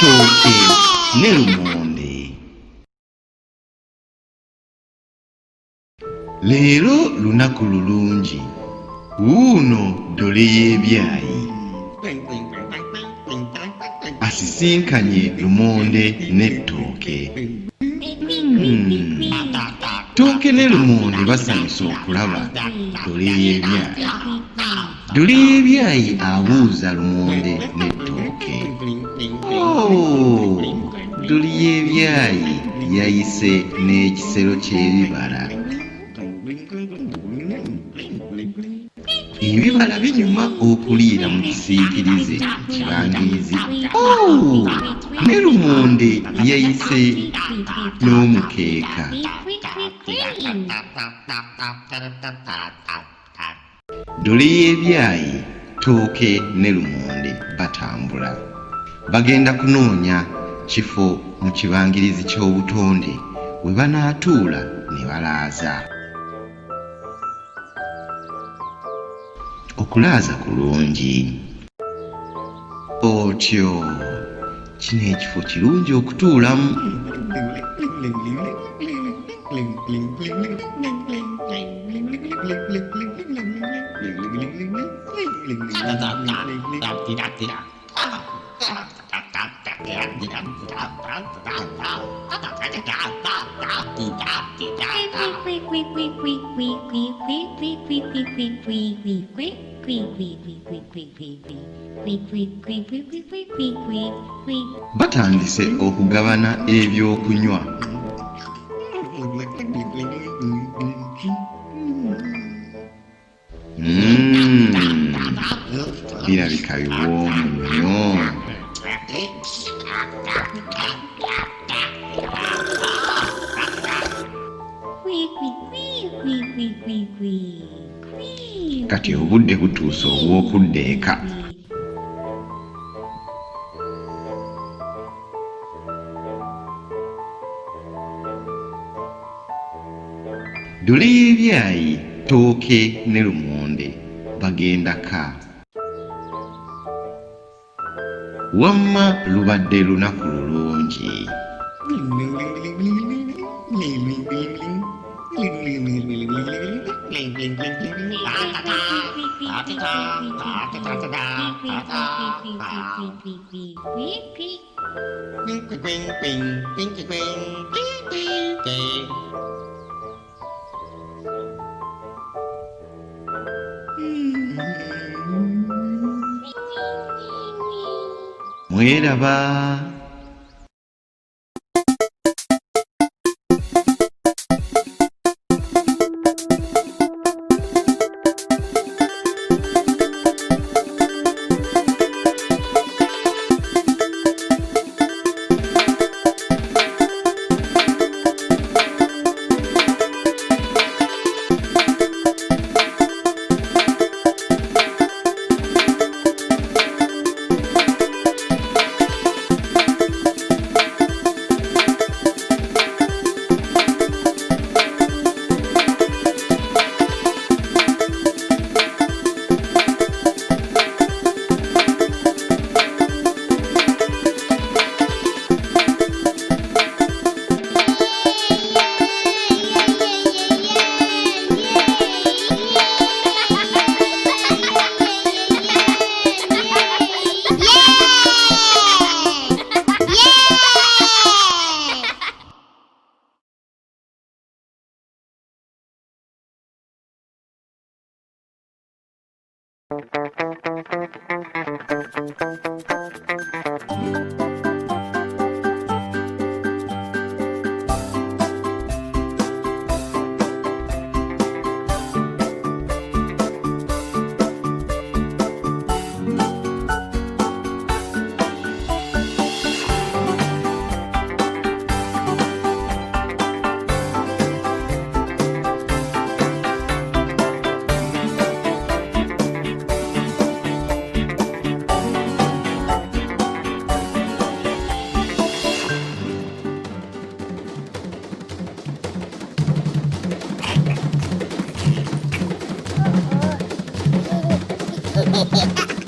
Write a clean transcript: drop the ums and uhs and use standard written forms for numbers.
Ttooke ne Lumonde. Leero lunaku lulungi, wuuno Ddole y'ebyayi asisinkanye Lumonde ne Ttooke. Ttooke ne Lumonde basanyuse okulaba Ddole y'ebyayi. Ddole y'ebyayi abuuza Lumonde ne Ttooke. Ddole y'ebyayi yayise n'ekisero ky'ebibala. Ebibala binyuma okuliira mu kisiikirize kibangirizi. Ne Lumonde yayise n'omukeeka. Ddole y'ebyayi, Ttooke ne Lumonde batambula. Bagenda kunoonya kifo mu kibangirizi ky'obutonde we banaatuula ne balaaza. Okulaaza kulungi. Otyo kino ekifo kirungi okutuulamu. Batandise okugabana ebyokunywa. Birabika biwoomu nnyo. Kati obudde butuuse obw'okudda eka. Ddole y'ebyayi, Ttooke ne Lumonde bagenda ka. Wamma lubadde lunaku lulungi. Mweraba. Ha ha ha!